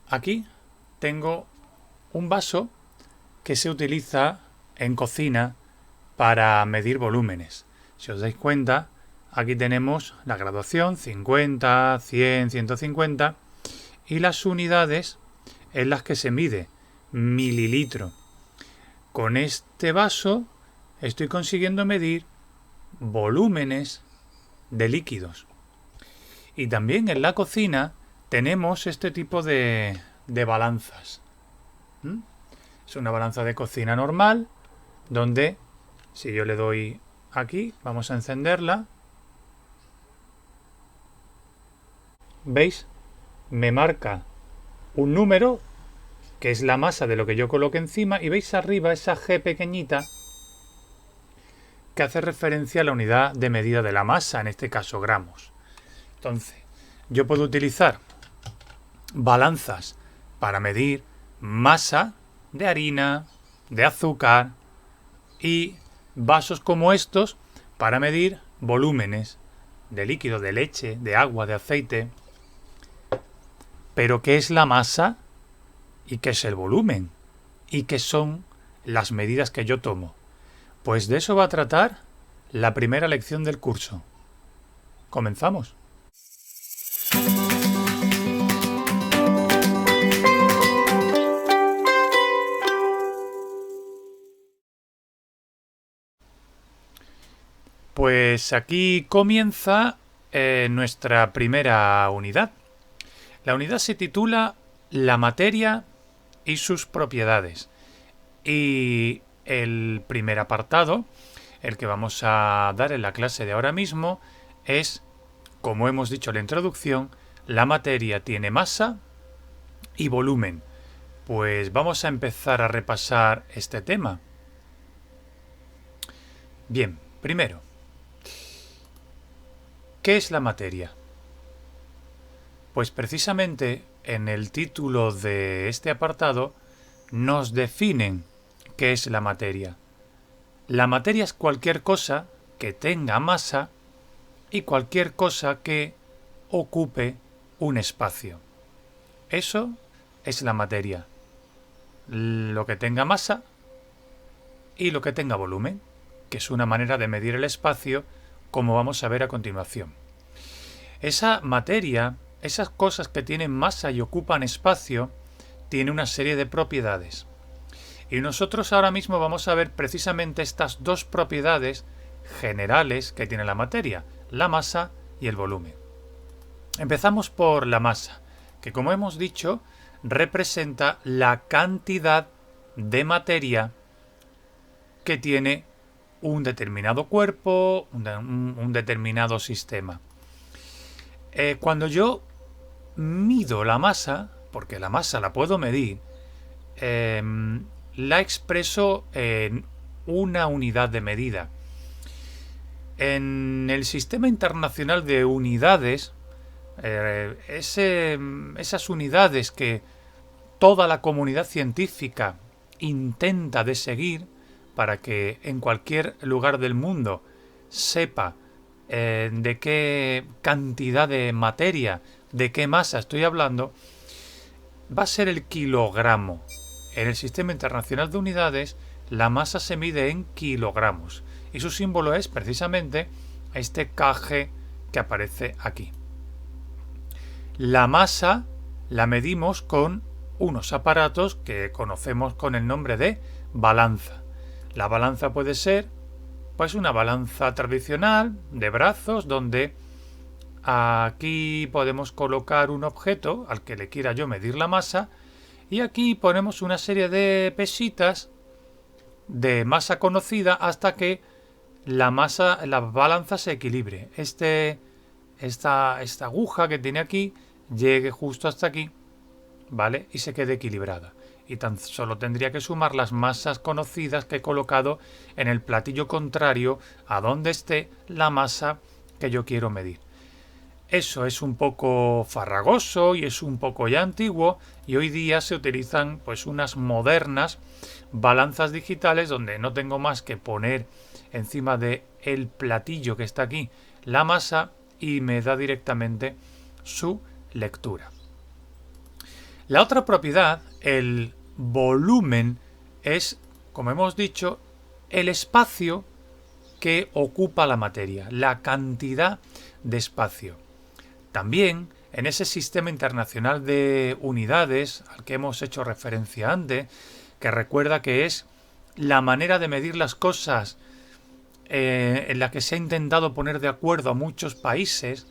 aquí tengo un vaso que se utiliza en cocina para medir volúmenes. Si os dais cuenta, aquí tenemos la graduación 50, 100, 150 y las unidades en las que se mide mililitro. Con este vaso estoy consiguiendo medir volúmenes de líquidos. Y también en la cocina tenemos este tipo de balanzas. Es una balanza de cocina normal donde si yo le doy aquí, vamos a encenderla. ¿Veis? Me marca un número que es la masa de lo que yo coloque encima y veis arriba esa G pequeñita que hace referencia a la unidad de medida de la masa, en este caso gramos. Entonces, yo puedo utilizar balanzas para medir masa de harina, de azúcar y vasos como estos para medir volúmenes de líquido, de leche, de agua, de aceite. Pero ¿qué es la masa? ¿Y qué es el volumen? ¿Y qué son las medidas que yo tomo? Pues de eso va a tratar la primera lección del curso. ¿Comenzamos? Pues aquí comienza nuestra primera unidad. La unidad se titula La materia y sus propiedades. Y el primer apartado, el que vamos a dar en la clase de ahora mismo, es, como hemos dicho en la introducción, la materia tiene masa y volumen. Pues vamos a empezar a repasar este tema. Bien, primero, ¿qué es la materia? Pues precisamente en el título de este apartado nos definen qué es la materia. La materia es cualquier cosa que tenga masa y cualquier cosa que ocupe un espacio. Eso es la materia. Lo que tenga masa y lo que tenga volumen, que es una manera de medir el espacio, como vamos a ver a continuación. Esa materia, esas cosas que tienen masa y ocupan espacio, tiene una serie de propiedades. Y nosotros ahora mismo vamos a ver precisamente estas dos propiedades generales que tiene la materia, la masa y el volumen. Empezamos por la masa, que como hemos dicho, representa la cantidad de materia que tiene un determinado cuerpo, un determinado sistema. Cuando yo mido la masa, porque la masa la puedo medir, la expreso en una unidad de medida. En el Sistema Internacional de Unidades, esas unidades que toda la comunidad científica intenta de seguir para que en cualquier lugar del mundo sepa de qué cantidad de materia, de qué masa estoy hablando, va a ser el kilogramo. En el Sistema Internacional de Unidades, la masa se mide en kilogramos y su símbolo es precisamente este kg que aparece aquí. La masa la medimos con unos aparatos que conocemos con el nombre de balanza. La balanza puede ser pues una balanza tradicional de brazos donde aquí podemos colocar un objeto al que le quiera yo medir la masa y aquí ponemos una serie de pesitas de masa conocida hasta que la balanza se equilibre. Esta aguja que tiene aquí llegue justo hasta aquí, ¿vale? Y se quede equilibrada. Y tan solo tendría que sumar las masas conocidas que he colocado en el platillo contrario a donde esté la masa que yo quiero medir. Eso es un poco farragoso y es un poco ya antiguo y hoy día se utilizan pues unas modernas balanzas digitales donde no tengo más que poner encima de el platillo que está aquí la masa y me da directamente su lectura. La otra propiedad, el volumen, es, como hemos dicho, el espacio que ocupa la materia, la cantidad de espacio. También, en ese sistema internacional de unidades al que hemos hecho referencia antes, que recuerda que es la manera de medir las cosas en la que se ha intentado poner de acuerdo a muchos países,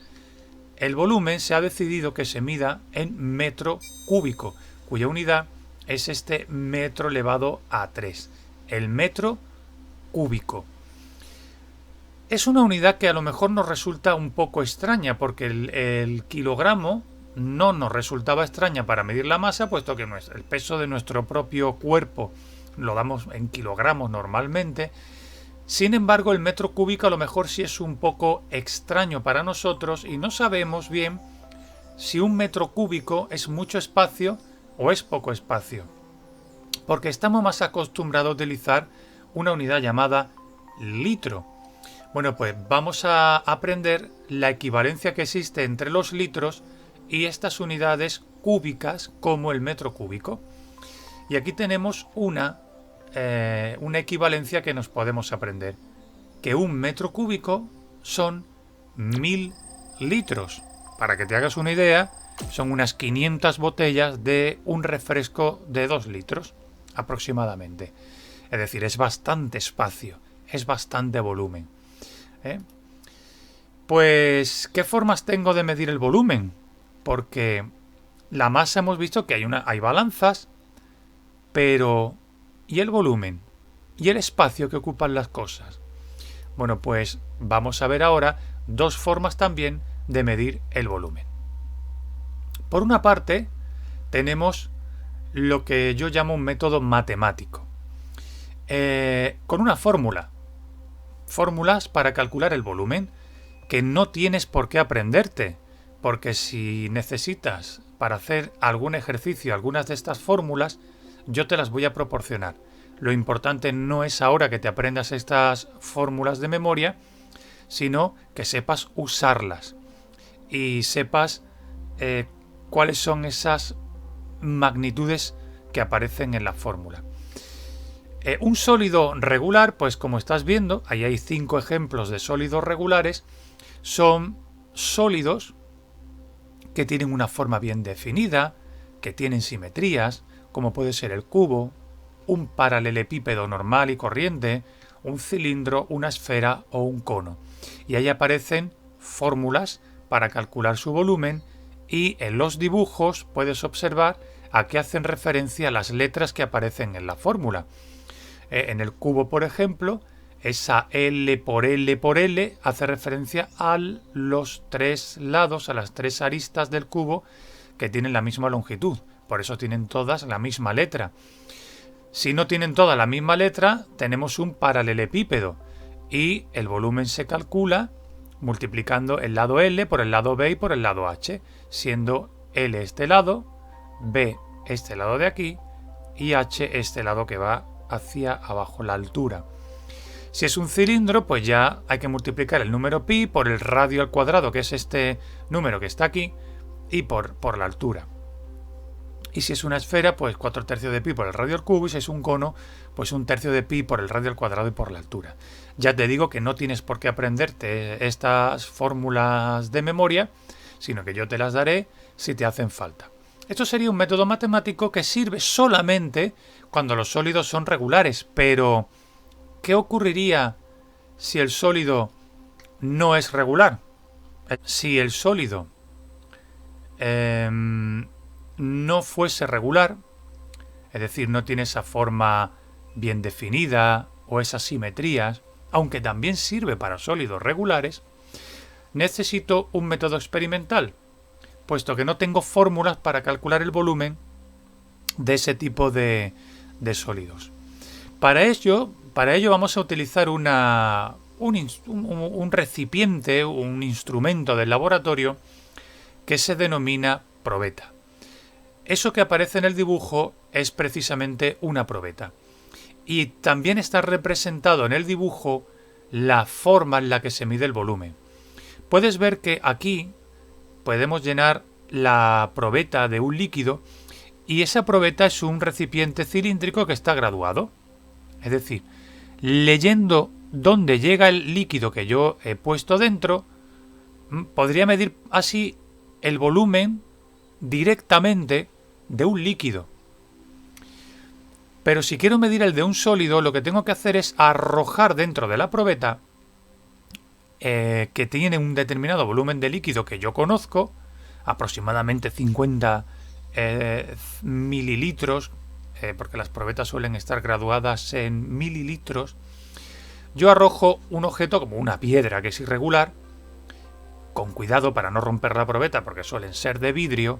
el volumen se ha decidido que se mida en metro cúbico, cuya unidad es este metro elevado a 3, el metro cúbico. Es una unidad que a lo mejor nos resulta un poco extraña, porque el kilogramo no nos resultaba extraña para medir la masa, puesto que el peso de nuestro propio cuerpo lo damos en kilogramos normalmente. Sin embargo, el metro cúbico a lo mejor sí es un poco extraño para nosotros y no sabemos bien si un metro cúbico es mucho espacio o es poco espacio, porque estamos más acostumbrados a utilizar una unidad llamada litro. Bueno, pues vamos a aprender la equivalencia que existe entre los litros y estas unidades cúbicas como el metro cúbico. Y aquí tenemos una equivalencia que nos podemos aprender, que un metro cúbico son 1000 litros. Para que te hagas una idea, son unas 500 botellas de un refresco de 2 litros aproximadamente. Es decir, es bastante espacio, es bastante volumen. Pues, ¿qué formas tengo de medir el volumen? Porque la masa hemos visto que hay balanzas, pero ¿y el volumen? ¿Y el espacio que ocupan las cosas? Bueno, pues vamos a ver ahora dos formas también de medir el volumen. Por una parte, tenemos lo que yo llamo un método matemático, con una fórmula. Fórmulas para calcular el volumen que no tienes por qué aprenderte, porque si necesitas para hacer algún ejercicio algunas de estas fórmulas, yo te las voy a proporcionar. Lo importante no es ahora que te aprendas estas fórmulas de memoria, sino que sepas usarlas y sepas cuáles son esas magnitudes que aparecen en la fórmula. Un sólido regular, pues como estás viendo, ahí hay 5 ejemplos de sólidos regulares, son sólidos que tienen una forma bien definida, que tienen simetrías, como puede ser el cubo, un paralelepípedo normal y corriente, un cilindro, una esfera o un cono. Y ahí aparecen fórmulas para calcular su volumen y en los dibujos puedes observar a qué hacen referencia las letras que aparecen en la fórmula. En el cubo, por ejemplo, esa L por L por L hace referencia a los 3 lados, a las 3 aristas del cubo que tienen la misma longitud. Por eso tienen todas la misma letra. Si no tienen todas la misma letra, tenemos un paralelepípedo y el volumen se calcula multiplicando el lado L por el lado B y por el lado H, siendo L este lado, B este lado de aquí y H este lado que va hacia abajo, la altura. Si es un cilindro, pues ya hay que multiplicar el número pi por el radio al cuadrado, que es este número que está aquí, y por la altura. Y si es una esfera, pues 4/3 de pi por el radio al cubo, y si es un cono, pues 1/3 de pi por el radio al cuadrado y por la altura. Ya te digo que no tienes por qué aprenderte estas fórmulas de memoria, sino que yo te las daré si te hacen falta. Esto sería un método matemático que sirve solamente cuando los sólidos son regulares, pero ¿qué ocurriría si el sólido no es regular? Si el sólido no fuese regular, es decir, no tiene esa forma bien definida o esas simetrías, aunque también sirve para sólidos regulares, necesito un método experimental, puesto que no tengo fórmulas para calcular el volumen de ese tipo de sólidos. Para ello vamos a utilizar un recipiente, un instrumento del laboratorio que se denomina probeta. Eso que aparece en el dibujo es precisamente una probeta. Y también está representado en el dibujo la forma en la que se mide el volumen. Puedes ver que aquí podemos llenar la probeta de un líquido y esa probeta es un recipiente cilíndrico que está graduado. Es decir, leyendo dónde llega el líquido que yo he puesto dentro, podría medir así el volumen directamente de un líquido. Pero si quiero medir el de un sólido, lo que tengo que hacer es arrojar dentro de la probeta, que tiene un determinado volumen de líquido que yo conozco, aproximadamente 50 mililitros, porque las probetas suelen estar graduadas en mililitros. Yo arrojo un objeto como una piedra que es irregular, con cuidado para no romper la probeta porque suelen ser de vidrio,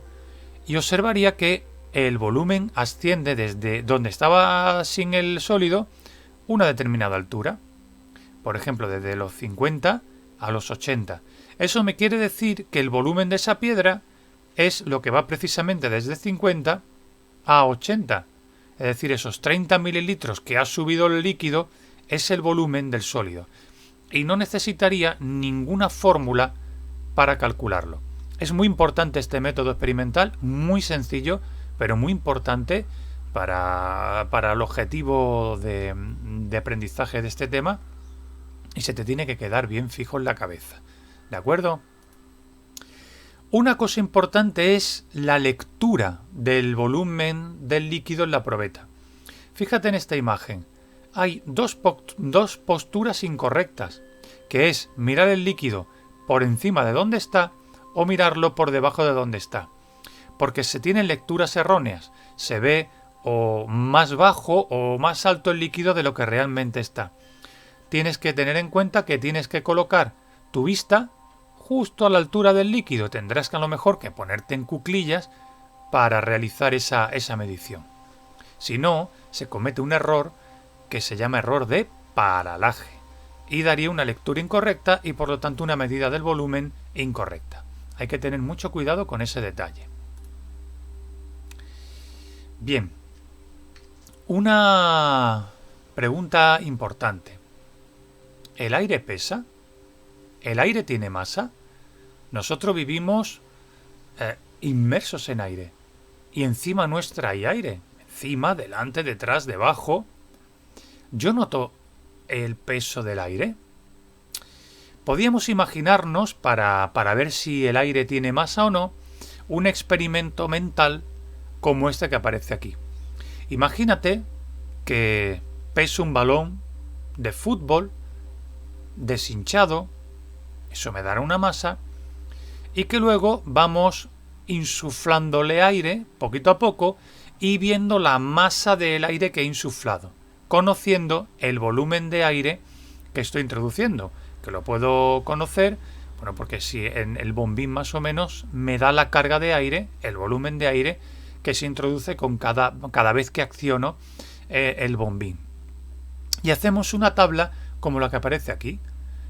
y observaría que el volumen asciende desde donde estaba sin el sólido una determinada altura. Por ejemplo, desde los 50 a los 80. Eso me quiere decir que el volumen de esa piedra es lo que va precisamente desde 50 a 80. Es decir, esos 30 mililitros que ha subido el líquido es el volumen del sólido. Y no necesitaría ninguna fórmula para calcularlo. Es muy importante este método experimental, muy sencillo, pero muy importante para el objetivo de aprendizaje de este tema, y se te tiene que quedar bien fijo en la cabeza. ¿De acuerdo? Una cosa importante es la lectura del volumen del líquido en la probeta. Fíjate en esta imagen. Hay dos posturas incorrectas, que es mirar el líquido por encima de donde está o mirarlo por debajo de donde está. Porque se tienen lecturas erróneas. Se ve o más bajo o más alto el líquido de lo que realmente está. Tienes que tener en cuenta que tienes que colocar tu vista justo a la altura del líquido. Tendrás que a lo mejor que ponerte en cuclillas para realizar esa medición. Si no, se comete un error que se llama error de paralaje y daría una lectura incorrecta y por lo tanto una medida del volumen incorrecta. Hay que tener mucho cuidado con ese detalle. Bien, una pregunta importante. ¿El aire pesa? ¿El aire tiene masa? Nosotros vivimos inmersos en aire. Y encima nuestra hay aire. Encima, delante, detrás, debajo. ¿Yo noto el peso del aire? Podíamos imaginarnos, para ver si el aire tiene masa o no, un experimento mental como este que aparece aquí. Imagínate que pesa un balón de fútbol deshinchado, eso me dará una masa, y que luego vamos insuflándole aire poquito a poco y viendo la masa del aire que he insuflado, conociendo el volumen de aire que estoy introduciendo, que lo puedo conocer, bueno, porque si en el bombín más o menos me da la carga de aire, el volumen de aire que se introduce con cada vez que acciono el bombín. Y hacemos una tabla como la que aparece aquí,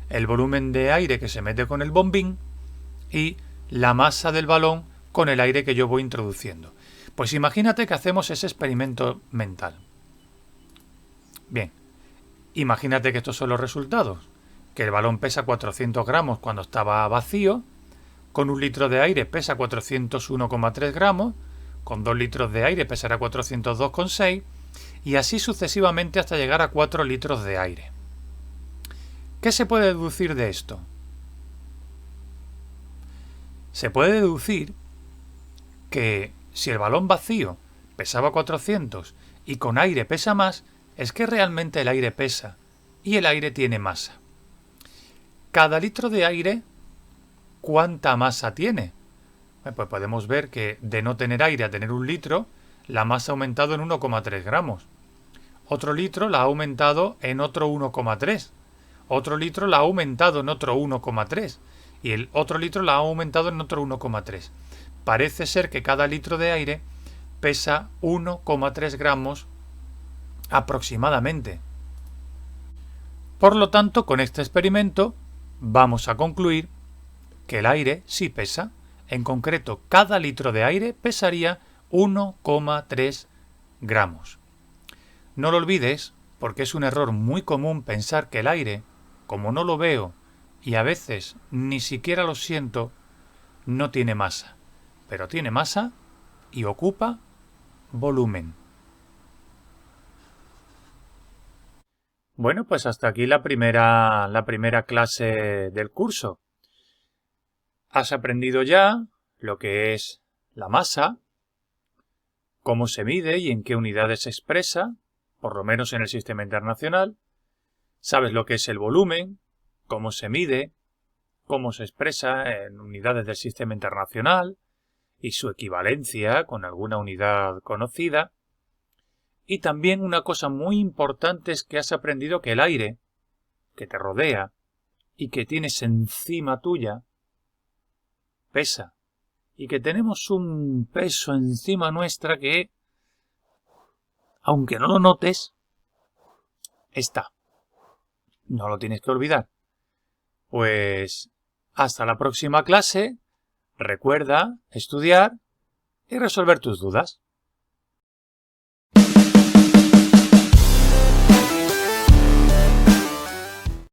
el volumen de aire que se mete con el bombín y la masa del balón con el aire que yo voy introduciendo. Pues imagínate que hacemos ese experimento mental. Bien, imagínate que estos son los resultados, que el balón pesa 400 gramos cuando estaba vacío, con 1 litro de aire pesa 401,3 gramos, con 2 litros de aire pesará 402,6 y así sucesivamente hasta llegar a 4 litros de aire. ¿Qué se puede deducir de esto? Se puede deducir que si el balón vacío pesaba 400 y con aire pesa más, es que realmente el aire pesa y el aire tiene masa. Cada litro de aire, ¿cuánta masa tiene? Pues podemos ver que de no tener aire a tener 1 litro, la masa ha aumentado en 1,3 gramos. Otro litro la ha aumentado en otro 1,3. Otro litro la ha aumentado en otro 1,3 y el otro litro la ha aumentado en otro 1,3. Parece ser que cada litro de aire pesa 1,3 gramos aproximadamente. Por lo tanto, con este experimento vamos a concluir que el aire sí pesa. En concreto, cada litro de aire pesaría 1,3 gramos. No lo olvides, porque es un error muy común pensar que el aire, como no lo veo y a veces ni siquiera lo siento, no tiene masa. Pero tiene masa y ocupa volumen. Bueno, pues hasta aquí la primera clase del curso. Has aprendido ya lo que es la masa, cómo se mide y en qué unidades se expresa, por lo menos en el sistema internacional. Sabes lo que es el volumen, cómo se mide, cómo se expresa en unidades del sistema internacional y su equivalencia con alguna unidad conocida. Y también una cosa muy importante es que has aprendido que el aire que te rodea y que tienes encima tuya pesa y que tenemos un peso encima nuestra que, aunque no lo notes, está. No lo tienes que olvidar. Pues hasta la próxima clase. Recuerda estudiar y resolver tus dudas.